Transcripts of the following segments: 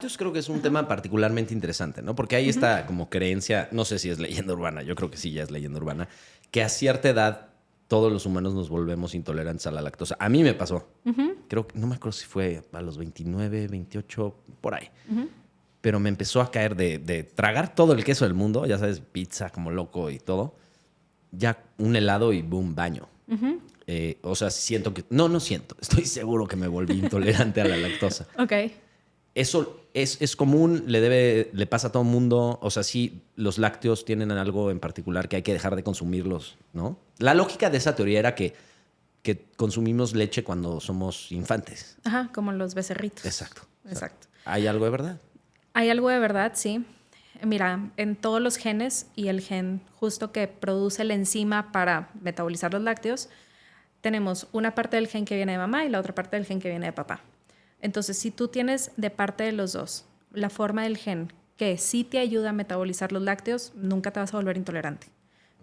Yo creo que es un tema particularmente interesante, ¿no? Porque hay esta como creencia, no sé si es leyenda urbana, yo creo que sí ya es leyenda urbana, que a cierta edad todos los humanos nos volvemos intolerantes a la lactosa. A mí me pasó. Creo que, no me acuerdo si fue a los 29, 28, por ahí. Pero me empezó a caer de tragar todo el queso del mundo, ya sabes, pizza como loco y todo. Ya un helado y boom, baño. O sea, siento que... No siento. Estoy seguro que me volví intolerante a la lactosa. Ok. Eso es común, le pasa a todo el mundo. O sea, sí, los lácteos tienen algo en particular que hay que dejar de consumirlos, ¿no? La lógica de esa teoría era que consumimos leche cuando somos infantes. Ajá, como los becerritos. Exacto. Exacto. ¿Hay algo de verdad? Hay algo de verdad, sí. Mira, en todos los genes y el gen justo que produce la enzima para metabolizar los lácteos, tenemos una parte del gen que viene de mamá y la otra parte del gen que viene de papá. Entonces, si tú tienes de parte de los dos la forma del gen que sí te ayuda a metabolizar los lácteos, nunca te vas a volver intolerante.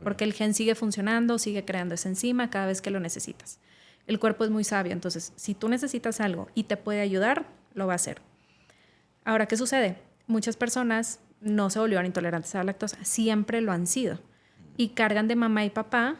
Porque el gen sigue funcionando, sigue creando esa enzima cada vez que lo necesitas. El cuerpo es muy sabio, entonces si tú necesitas algo y te puede ayudar, lo va a hacer. Ahora, ¿qué sucede? Muchas personas no se volvieron intolerantes a la lactosa, siempre lo han sido. Y cargan de mamá y papá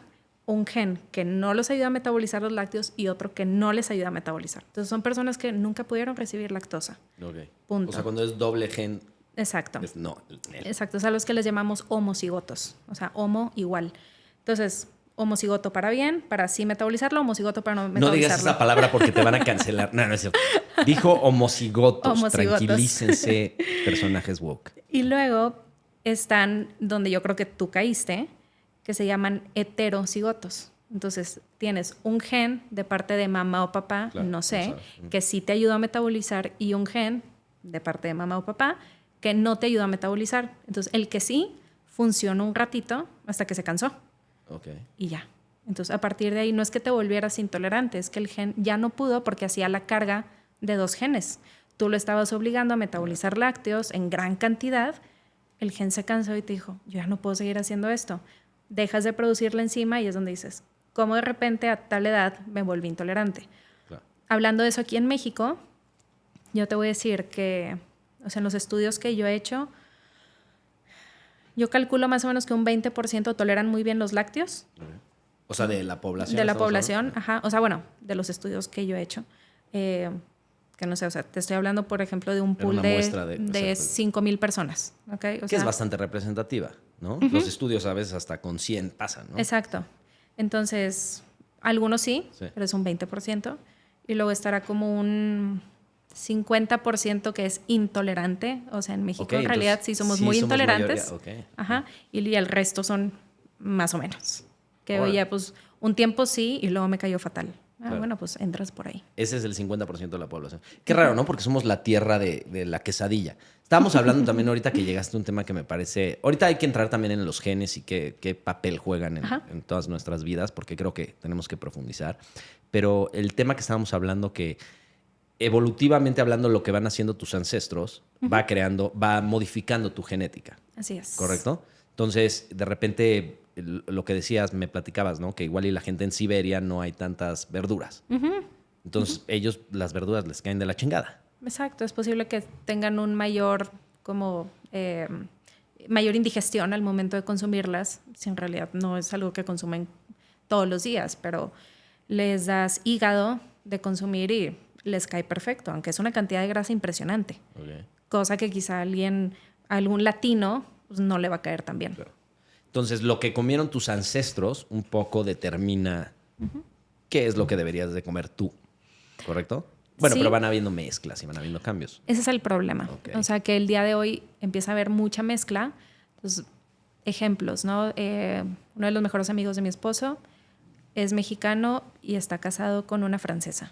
un gen que no los ayuda a metabolizar los lácteos y otro que no les ayuda a metabolizar. Entonces son personas que nunca pudieron recibir lactosa. Okay. Punto. O sea, cuando es doble gen... Exacto. No. Exacto, es a los que les llamamos homocigotos. O sea, homo igual. Entonces, homocigoto para bien, para sí metabolizarlo, homocigoto para no metabolizarlo. No digas esa palabra porque te van a cancelar. No es cierto. Dijo homocigotos. Homocigotos. Tranquilícense, personajes woke. Y luego están donde yo creo que tú caíste, que se llaman heterocigotos. Entonces, tienes un gen de parte de mamá o papá, Claro, no sé, no que sí te ayuda a metabolizar, y un gen de parte de mamá o papá que no te ayuda a metabolizar. Entonces, el que sí funcionó un ratito hasta que se cansó. Okay. Y ya. Entonces, a partir de ahí no es que te volvieras intolerante, es que el gen ya no pudo porque hacía la carga de dos genes. Tú lo estabas obligando a metabolizar lácteos en gran cantidad, el gen se cansó y te dijo, yo ya no puedo seguir haciendo esto. Dejas de producir la enzima y es donde dices, ¿cómo de repente a tal edad me volví intolerante? Claro. Hablando de eso aquí en México, yo te voy a decir que, o sea, en los estudios que yo he hecho, yo calculo más o menos que un 20% toleran muy bien los lácteos. O sea, de la población. De la población, ajá. O sea, bueno, de los estudios que yo he hecho. Que no sé, o sea, te estoy hablando, por ejemplo, de un pool de 5,000 personas. ¿Okay? Que es bastante representativa, ¿no? Los estudios a veces hasta con 100 pasan, ¿no? Exacto. Entonces, algunos sí, pero es un 20%. Y luego estará como un 50% que es intolerante. O sea, en México en realidad sí somos muy intolerantes. Ajá. Y el resto son más o menos. Que oye, pues un tiempo sí y luego me cayó fatal. Claro. Bueno, pues entras por ahí. Ese es el 50% de la población. Qué raro, ¿no? Porque somos la tierra de la quesadilla. Estábamos hablando también ahorita que llegaste a un tema que me parece... Ahorita hay que entrar también en los genes y qué papel juegan en todas nuestras vidas, porque creo que tenemos que profundizar. Pero el tema que estábamos hablando, que evolutivamente hablando, lo que van haciendo tus ancestros va modificando tu genética. Así es. ¿Correcto? Entonces, de repente... Lo que decías, me platicabas, ¿no? Que igual y la gente en Siberia no hay tantas verduras. Entonces, ellos las verduras les caen de la chingada. Exacto. Es posible que tengan un mayor indigestión al momento de consumirlas. Si en realidad no es algo que consumen todos los días, pero les das hígado de consumir y les cae perfecto, aunque es una cantidad de grasa impresionante. Okay. Cosa que quizá algún latino pues, no le va a caer tan bien. Claro. Entonces, lo que comieron tus ancestros un poco determina qué es lo que deberías de comer tú, ¿correcto? Bueno, sí. Pero van habiendo mezclas y van habiendo cambios. Ese es el problema. Okay. O sea, que el día de hoy empieza a haber mucha mezcla. Entonces, ejemplos, ¿no? Uno de los mejores amigos de mi esposo es mexicano y está casado con una francesa.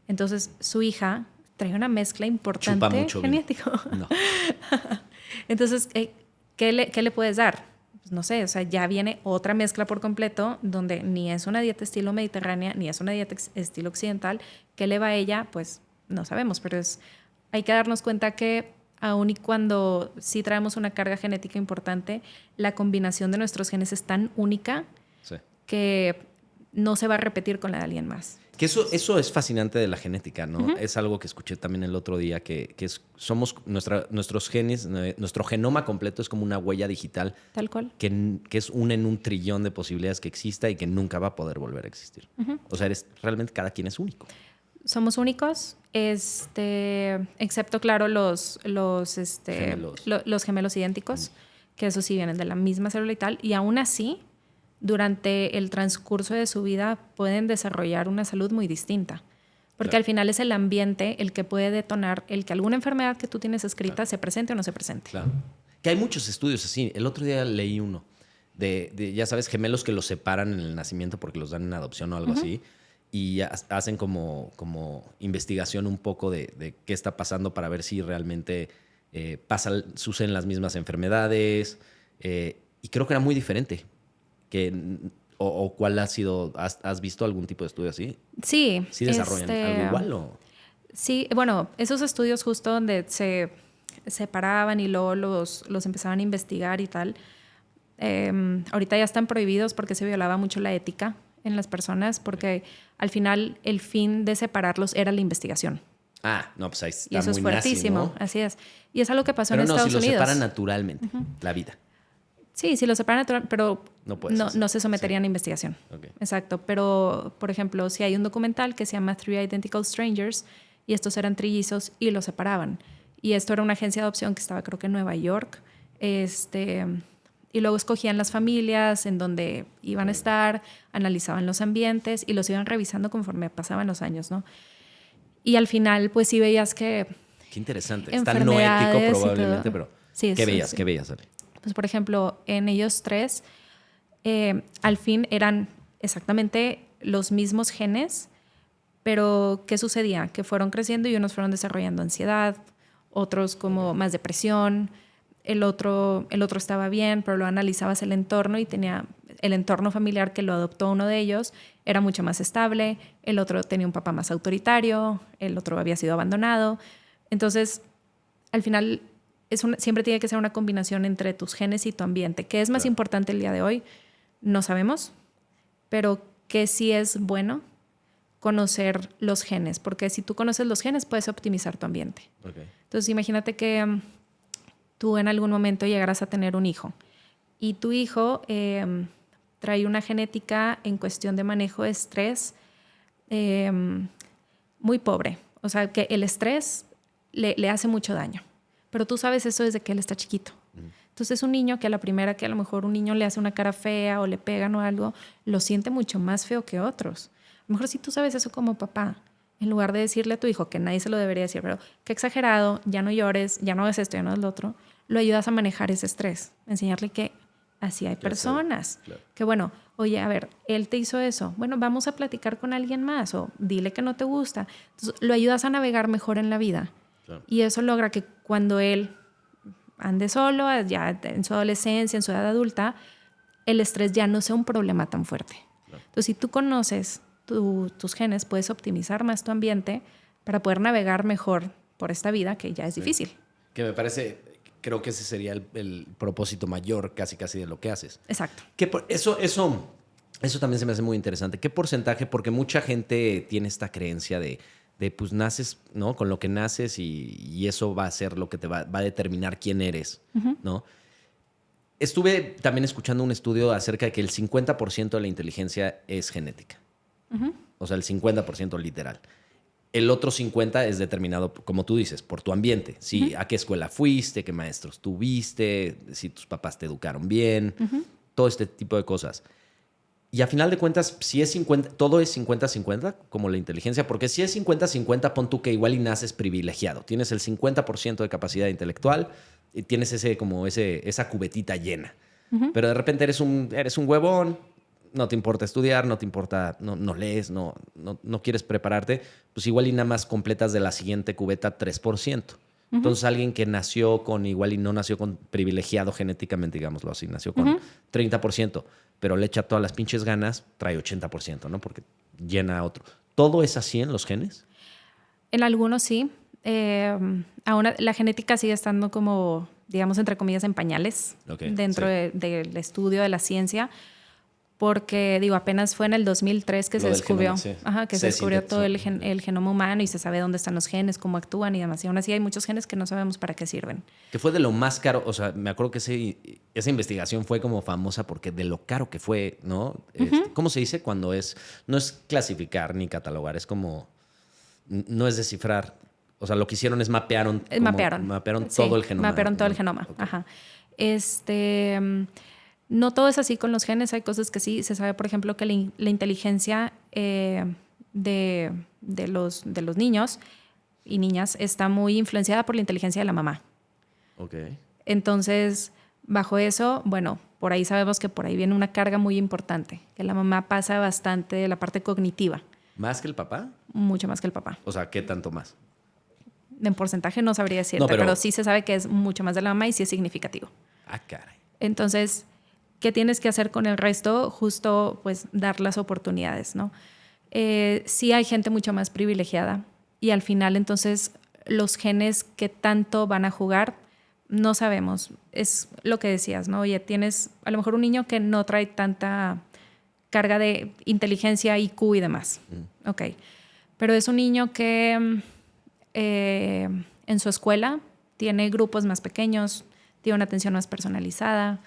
Entonces, su hija trae una mezcla importante. Chupa mucho genético. No. Entonces, ¿qué le puedes dar? Pues no sé, o sea, ya viene otra mezcla por completo donde ni es una dieta estilo mediterránea, ni es una dieta estilo occidental. ¿Qué le va a ella? Pues no sabemos, pero hay que darnos cuenta que aun y cuando sí traemos una carga genética importante, la combinación de nuestros genes es tan única que no se va a repetir con la de alguien más. Que eso es fascinante de la genética, ¿no? Es algo que escuché también el otro día, que somos nuestros genes, nuestro genoma completo es como una huella digital. Tal cual. Que es una en un trillón de posibilidades que exista y que nunca va a poder volver a existir. O sea, realmente cada quien es único. Somos únicos, excepto, claro, los gemelos idénticos, que eso sí vienen de la misma célula y tal, y aún así, durante el transcurso de su vida pueden desarrollar una salud muy distinta. Porque al final es el ambiente el que puede detonar el que alguna enfermedad que tú tienes escrita se presente o no se presente. Claro. Que hay muchos estudios así. El otro día leí uno de ya sabes, gemelos que los separan en el nacimiento porque los dan en adopción o algo así. Y hacen como investigación un poco de qué está pasando para ver si realmente suceden las mismas enfermedades. Y creo que era muy diferente. ¿O cuál ha sido? ¿Has visto algún tipo de estudio así? Sí. ¿Sí desarrollan algo igual o...? Sí, bueno, esos estudios justo donde se separaban y luego los empezaban a investigar y tal, ahorita ya están prohibidos porque se violaba mucho la ética en las personas, porque al final el fin de separarlos era la investigación. Ah, no, pues ahí está. Y eso muy es fuertísimo, nazi, ¿no? así es. Y es algo que pasó pero en Estados Unidos. Pero no, si los separan naturalmente, la vida. Sí, si los separan naturalmente, pero no se someterían a investigación. Okay. Exacto, pero por ejemplo, si hay un documental que se llama Three Identical Strangers y estos eran trillizos y los separaban. Y esto era una agencia de adopción que estaba creo que en Nueva York. Y luego escogían las familias en donde iban a estar, analizaban los ambientes y los iban revisando conforme pasaban los años, ¿no? Y al final, pues sí veías que... Qué interesante. Está no ético probablemente, pero... Sí, ¿Qué veías? Sí. ¿Qué veías, Ale? Pues, por ejemplo, en ellos tres, al fin eran exactamente los mismos genes, pero ¿qué sucedía? Que fueron creciendo y unos fueron desarrollando ansiedad, otros como más depresión, el otro estaba bien, pero lo analizabas el entorno y tenía el entorno familiar que lo adoptó uno de ellos, era mucho más estable, el otro tenía un papá más autoritario, el otro había sido abandonado. Entonces, al final, siempre tiene que ser una combinación entre tus genes y tu ambiente. ¿Qué es más importante el día de hoy? No sabemos, pero que sí es bueno conocer los genes, porque si tú conoces los genes puedes optimizar tu ambiente. Okay. Entonces, imagínate que tú en algún momento llegarás a tener un hijo y tu hijo trae una genética en cuestión de manejo de estrés muy pobre. O sea, que el estrés le hace mucho daño. Pero tú sabes eso desde que él está chiquito. Entonces es un niño que a la primera que a lo mejor un niño le hace una cara fea o le pegan o algo, lo siente mucho más feo que otros. A lo mejor si tú sabes eso como papá, en lugar de decirle a tu hijo, que nadie se lo debería decir, pero qué exagerado, ya no llores, ya no hagas esto, ya no hagas lo otro, lo ayudas a manejar ese estrés. Enseñarle que así hay personas. Claro. Que bueno, oye, a ver, él te hizo eso. Bueno, vamos a platicar con alguien más o dile que no te gusta. Entonces lo ayudas a navegar mejor en la vida. Claro. Y eso logra que cuando él ande solo, ya en su adolescencia, en su edad adulta, el estrés ya no sea un problema tan fuerte. Claro. Entonces, si tú conoces tus genes, puedes optimizar más tu ambiente para poder navegar mejor por esta vida que ya es difícil. Que me parece, creo que ese sería el propósito mayor casi de lo que haces. Exacto. Eso también se me hace muy interesante. ¿Qué porcentaje? Porque mucha gente tiene esta creencia de pues naces, ¿no? Con lo que naces y eso va a ser lo que te va a determinar quién eres, ¿no? Estuve también escuchando un estudio acerca de que el 50% de la inteligencia es genética. O sea, el 50% literal. El otro 50% es determinado, como tú dices, por tu ambiente. ¿Sí? ¿A qué escuela fuiste? ¿Qué maestros tuviste? Si tus papás te educaron bien. Todo este tipo de cosas. Y a final de cuentas, si es 50, todo es 50-50, como la inteligencia, porque si es 50-50, pon tú que igual y naces privilegiado. Tienes el 50% de capacidad intelectual y tienes esa cubetita llena. Pero de repente eres un huevón, no te importa estudiar, no te importa, no lees, no quieres prepararte, pues igual y nada más completas de la siguiente cubeta 3%. Entonces alguien que nació con igual y no nació con privilegiado genéticamente, digámoslo así, nació con 30%, pero le echa todas las pinches ganas, trae 80%, ¿no? Porque llena a otro. ¿Todo es así en los genes? En algunos sí. Aún la genética sigue estando como, digamos, entre comillas, en pañales dentro del estudio de la ciencia. porque, digo, apenas fue en el 2003 que Lo se del descubrió, genoma, sí. ajá, que se descubrió todo el genoma humano y se sabe dónde están los genes, cómo actúan y demás. Y aún así hay muchos genes que no sabemos para qué sirven. Que fue de lo más caro, o sea, me acuerdo que esa investigación fue como famosa porque de lo caro que fue, ¿no? ¿Cómo se dice cuando no es clasificar ni catalogar, es como, no es descifrar? O sea, lo que hicieron es mapearon Sí, todo el genoma. Mapearon todo el genoma, Okay. ajá. No todo es así con los genes, hay cosas que sí. Se sabe, por ejemplo, que la inteligencia de los niños y niñas está muy influenciada por la inteligencia de la mamá. Ok. Entonces, bajo eso, bueno, por ahí sabemos que por ahí viene una carga muy importante, que la mamá pasa bastante de la parte cognitiva. ¿Más que el papá? Mucho más que el papá. O sea, ¿qué tanto más? En porcentaje no sabría decirte, No, pero sí se sabe que es mucho más de la mamá y sí es significativo. Ah, caray. Entonces, ¿qué tienes que hacer con el resto? Justo, pues, dar las oportunidades, ¿no? Sí hay gente mucho más privilegiada y al final, entonces, los genes que tanto van a jugar, no sabemos. Es lo que decías, ¿no? Oye, tienes a lo mejor un niño que no trae tanta carga de inteligencia, IQ y demás. Ok. Pero es un niño que en su escuela tiene grupos más pequeños, tiene una atención más personalizada,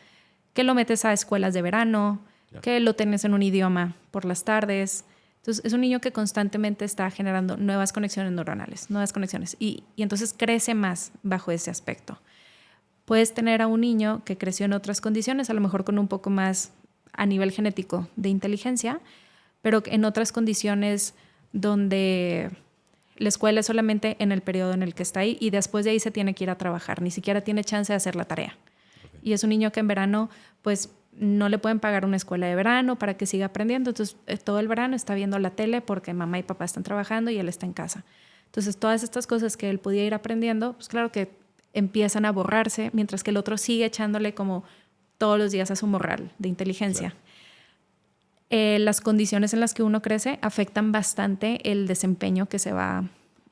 que lo metes a escuelas de verano, que lo tienes en un idioma por las tardes. Entonces, es un niño que constantemente está generando nuevas conexiones neuronales, nuevas conexiones, y entonces crece más bajo ese aspecto. Puedes tener a un niño que creció en otras condiciones, a lo mejor con un poco más a nivel genético de inteligencia, pero en otras condiciones donde la escuela es solamente en el periodo en el que está ahí y después de ahí se tiene que ir a trabajar, ni siquiera tiene chance de hacer la tarea. Okay. Y es un niño que en verano, pues, no le pueden pagar una escuela de verano para que siga aprendiendo. Entonces, todo el verano está viendo la tele porque mamá y papá están trabajando y él está en casa. Entonces, todas estas cosas que él podía ir aprendiendo, pues claro que empiezan a borrarse, mientras que el otro sigue echándole como todos los días a su morral de inteligencia. Claro. Las condiciones en las que uno crece afectan bastante el desempeño que se va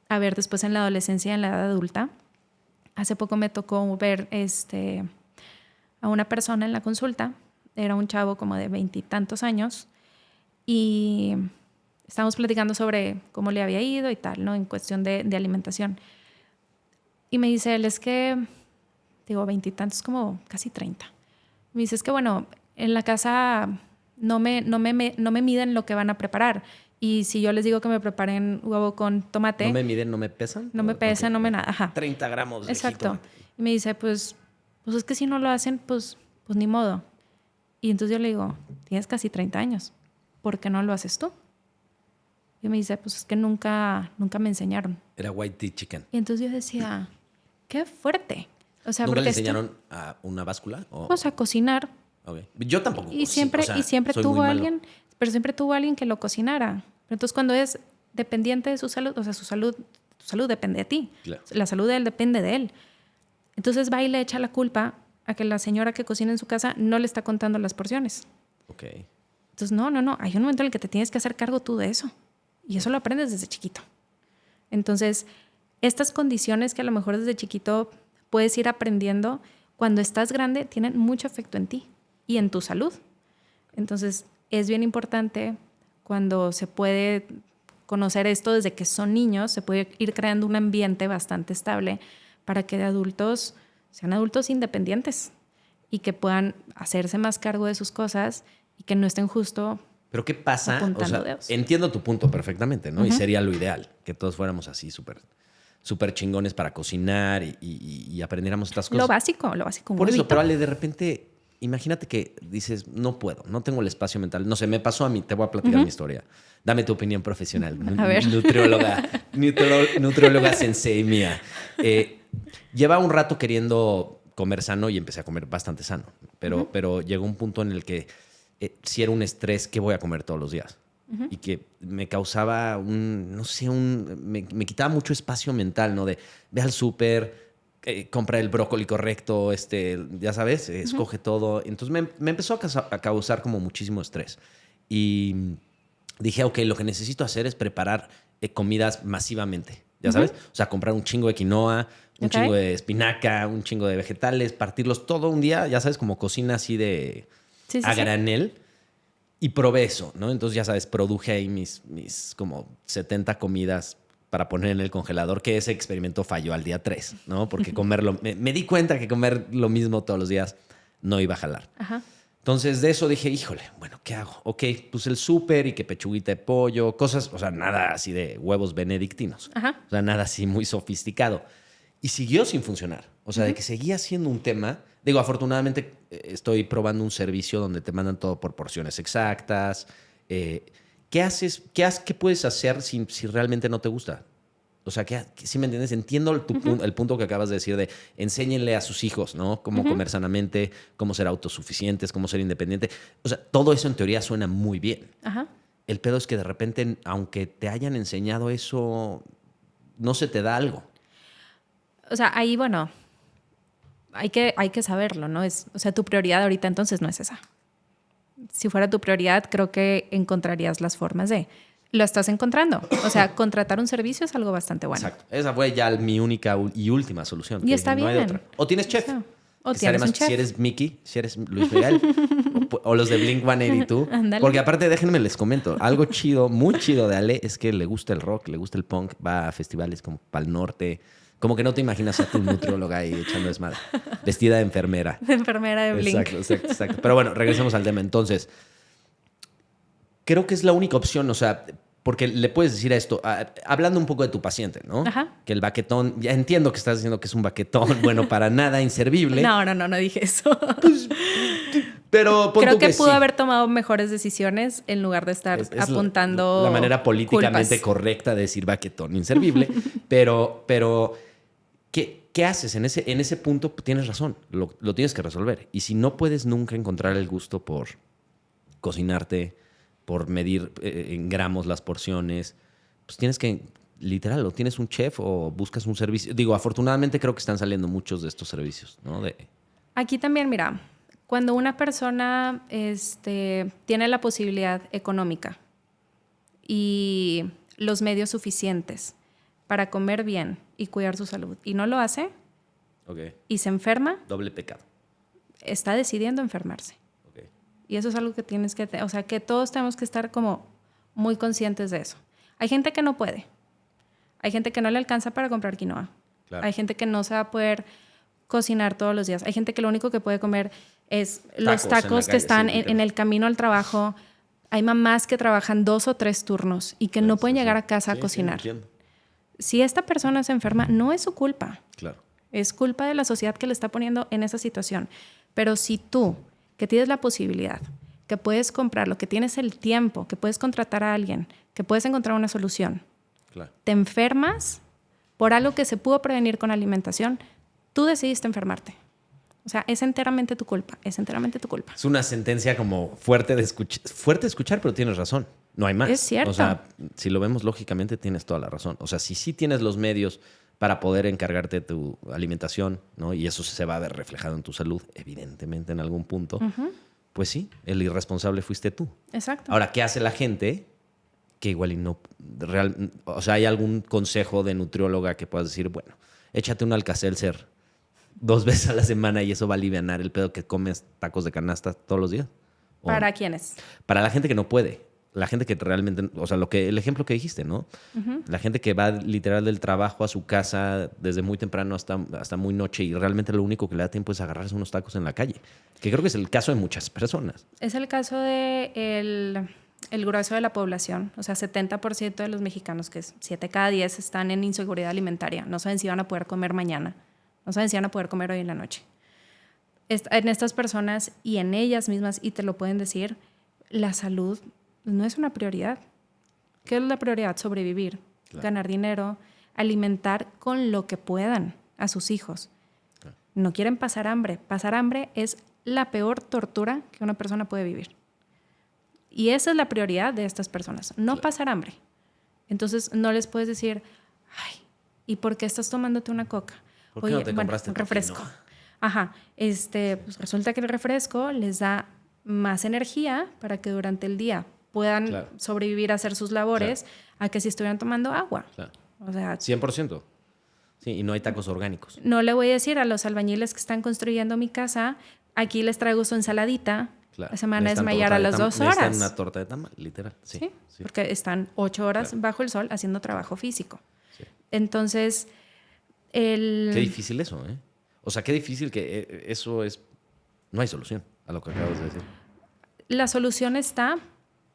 a ver después en la adolescencia y en la edad adulta. Hace poco me tocó ver a una persona en la consulta. Era un chavo como de 20 y tantos años y estábamos platicando sobre cómo le había ido y tal, ¿no? En cuestión de alimentación. Y me dice él, es que, digo, 20 y tantos, como casi 30. Me dice, es que bueno, en la casa no me miden lo que van a preparar. Y si yo les digo que me preparen huevo con tomate... ¿No me miden, no me pesan? No me pesan, okay. No me nada. Ajá. 30 gramos de Exacto. jitomate. Y me dice, pues es que si no lo hacen, pues ni modo. Y entonces yo le digo, tienes casi 30 años. ¿Por qué no lo haces tú? Y me dice, pues es que nunca me enseñaron. Era white chicken. Y entonces yo decía, qué fuerte. O sea, ¿nunca le enseñaron a una báscula? Pues a cocinar. Okay. Yo tampoco. Y siempre tuvo alguien, pero siempre tuvo alguien que lo cocinara. Pero entonces cuando es dependiente de su salud, o sea, tu salud depende de ti. Claro. La salud de él depende de él. Entonces va y le echa la culpa a que la señora que cocina en su casa no le está contando las porciones. Ok. Entonces, no. Hay un momento en el que te tienes que hacer cargo tú de eso. Y eso lo aprendes desde chiquito. Entonces, estas condiciones que a lo mejor desde chiquito puedes ir aprendiendo, cuando estás grande tienen mucho efecto en ti y en tu salud. Entonces, es bien importante cuando se puede conocer esto desde que son niños, se puede ir creando un ambiente bastante estable para que de adultos sean adultos independientes y que puedan hacerse más cargo de sus cosas y que no estén justo... ¿Pero qué pasa? O sea, entiendo tu punto perfectamente, ¿no? Y sería lo ideal, que todos fuéramos así súper chingones para cocinar y aprendiéramos estas cosas. Lo básico. Por eso, pero Ale, de repente, imagínate que dices, no puedo, no tengo el espacio mental. No sé, me pasó a mí, te voy a platicar mi historia. Dame tu opinión profesional. A ver. Nutrióloga sensei mía. Lleva un rato queriendo comer sano y empecé a comer bastante sano. Pero llegó un punto en el que si era un estrés que voy a comer todos los días. Y que me causaba me quitaba mucho espacio mental, ¿no? De ve al súper, compra el brócoli correcto, ya sabes, escoge todo. Entonces me empezó a causar como muchísimo estrés. Y dije, ok, lo que necesito hacer es preparar comidas masivamente, ¿ya sabes? O sea, comprar un chingo de quinoa, un chingo de espinaca, un chingo de vegetales, partirlos todo un día, ya sabes, como cocina así de... a granel. Y probé eso, ¿no? Entonces, ya sabes, produje ahí mis como 70 comidas para poner en el congelador, que ese experimento falló al día 3, ¿no? Porque comerlo... me di cuenta que comer lo mismo todos los días no iba a jalar. Ajá. Entonces, de eso dije, híjole, bueno, ¿qué hago? Ok, pues el súper y que pechuguita de pollo, cosas, o sea, nada así de huevos benedictinos. Ajá. O sea, nada así muy sofisticado. Y siguió sin funcionar. O sea, de que seguía siendo un tema. Digo, afortunadamente estoy probando un servicio donde te mandan todo por porciones exactas. ¿Qué haces? ¿Qué puedes hacer si realmente no te gusta? O sea, ¿sí me entiendes? Entiendo el punto que acabas de decir de enséñenle a sus hijos, ¿no? Cómo comer sanamente, cómo ser autosuficientes, cómo ser independiente. O sea, todo eso en teoría suena muy bien. Ajá. El pedo es que de repente, aunque te hayan enseñado eso, no se te da algo. O sea, ahí, bueno, hay que saberlo, ¿no? O sea, tu prioridad ahorita entonces no es esa. Si fuera tu prioridad, creo que encontrarías las formas de... Lo estás encontrando. O sea, contratar un servicio es algo bastante bueno. Exacto. Esa fue ya mi única y última solución. Y está no hay bien. otra. O tienes chef. O Que tienes además, un chef. si eres Mickey, si eres Luis Miguel, o los de Blink-182. Ándale. Porque aparte, déjenme les comento, algo chido, muy chido de Ale es que le gusta el rock, le gusta el punk, va a festivales como Pal Norte. Como que no te imaginas a tu nutrióloga ahí echando desmadre. Vestida de enfermera. De enfermera de Blink. Exacto. Pero bueno, regresemos al tema. Entonces, creo que es la única opción, o sea, porque le puedes decir a esto, hablando un poco de tu paciente, ¿no? Ajá. Que el baquetón, ya entiendo que estás diciendo que es un baquetón, bueno, para nada inservible. No dije eso. Pero pon Creo tú que pudo sí. haber tomado mejores decisiones en lugar de estar Es apuntando la manera políticamente culpas. correcta de decir baquetón inservible. pero ¿qué haces? En ese punto tienes razón, lo tienes que resolver. Y si no puedes nunca encontrar el gusto por cocinarte, por medir en gramos las porciones, pues tienes que, literal, o tienes un chef o buscas un servicio. Digo, afortunadamente creo que están saliendo muchos de estos servicios, ¿no? Aquí también, mira, cuando una persona tiene la posibilidad económica y los medios suficientes para comer bien y cuidar su salud y no lo hace Okay. y se enferma, Doble pecado. está decidiendo enfermarse. Okay. Y eso es algo que tienes que... O sea, que todos tenemos que estar como muy conscientes de eso. Hay gente que no puede. Hay gente que no le alcanza para comprar quinoa. Claro. Hay gente que no se va a poder cocinar todos los días. Hay gente que lo único que puede comer es los tacos que están en el camino al trabajo. Hay mamás que trabajan 2 o 3 turnos y que no pueden llegar a casa a cocinar. Si esta persona se enferma, no es su culpa. Claro. Es culpa de la sociedad que le está poniendo en esa situación. Pero si tú, que tienes la posibilidad, que puedes comprarlo, que tienes el tiempo, que puedes contratar a alguien, que puedes encontrar una solución, Claro. te enfermas por algo que se pudo prevenir con alimentación, tú decidiste enfermarte. O sea, es enteramente tu culpa, es enteramente tu culpa. Es una sentencia como fuerte de escuchar, pero tienes razón. No hay más. Es cierto. O sea, si lo vemos lógicamente, tienes toda la razón. O sea, si sí tienes los medios para poder encargarte de tu alimentación, ¿no? Y eso se va a ver reflejado en tu salud, evidentemente en algún punto, pues sí, el irresponsable fuiste tú. Exacto. Ahora, ¿qué hace la gente? Que igual y no... o sea, ¿hay algún consejo de nutrióloga que puedas decir, bueno, échate un Alka-Seltzer 2 veces a la semana y eso va a alivianar el pedo que comes tacos de canasta todos los días? ¿Para quiénes? Para la gente que no puede. La gente que realmente... O sea, el ejemplo que dijiste, ¿no? La gente que va literal del trabajo a su casa desde muy temprano hasta muy noche y realmente lo único que le da tiempo es agarrarse unos tacos en la calle. Que creo que es el caso de muchas personas. Es el caso de el grueso de la población. O sea, 70% de los mexicanos, que es 7 cada 10, están en inseguridad alimentaria. No saben si van a poder comer mañana. No saben si van a poder comer hoy en la noche. En estas personas y en ellas mismas, y te lo pueden decir, la salud no es una prioridad. ¿Qué es la prioridad? Sobrevivir, Claro. ganar dinero, alimentar con lo que puedan a sus hijos. Claro. No quieren pasar hambre. Pasar hambre es la peor tortura que una persona puede vivir. Y esa es la prioridad de estas personas, no pasar hambre. Entonces no les puedes decir, ay, ¿y por qué estás tomándote una coca? ¿Por qué no te compraste un refresco? Totino? Ajá, pues resulta que el refresco les da más energía para que durante el día puedan sobrevivir a hacer sus labores a que si estuvieran tomando agua. Claro. O sea, 100%. Sí, y no hay tacos orgánicos. no le voy a decir a los albañiles que están construyendo mi casa, aquí les traigo su ensaladita Claro. Se van a Necesitan desmayar torta a de las 2 necesitan horas. una torta de tamal, literal. Sí, Sí, sí. porque están 8 horas Claro. bajo el sol haciendo trabajo físico. Sí. Entonces, Qué difícil eso, ¿eh? O sea, qué difícil que eso es... No hay solución a lo que acabas de decir. la solución está,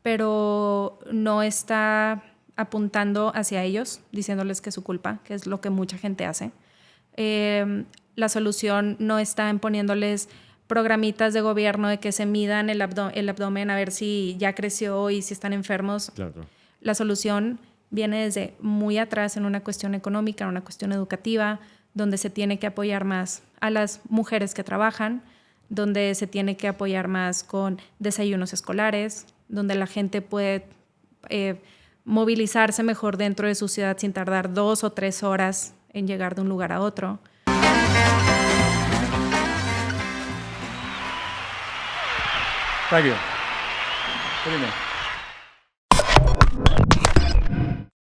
pero no está apuntando hacia ellos, diciéndoles que es su culpa, que es lo que mucha gente hace. La solución no está en poniéndoles programitas de gobierno de que se midan el abdomen a ver si ya creció y si están enfermos. Claro, claro. La solución viene desde muy atrás en una cuestión económica, en una cuestión educativa, donde se tiene que apoyar más a las mujeres que trabajan, donde se tiene que apoyar más con desayunos escolares, donde la gente puede movilizarse mejor dentro de su ciudad sin tardar 2 o 3 horas en llegar de un lugar a otro. Thank you. What do you mean?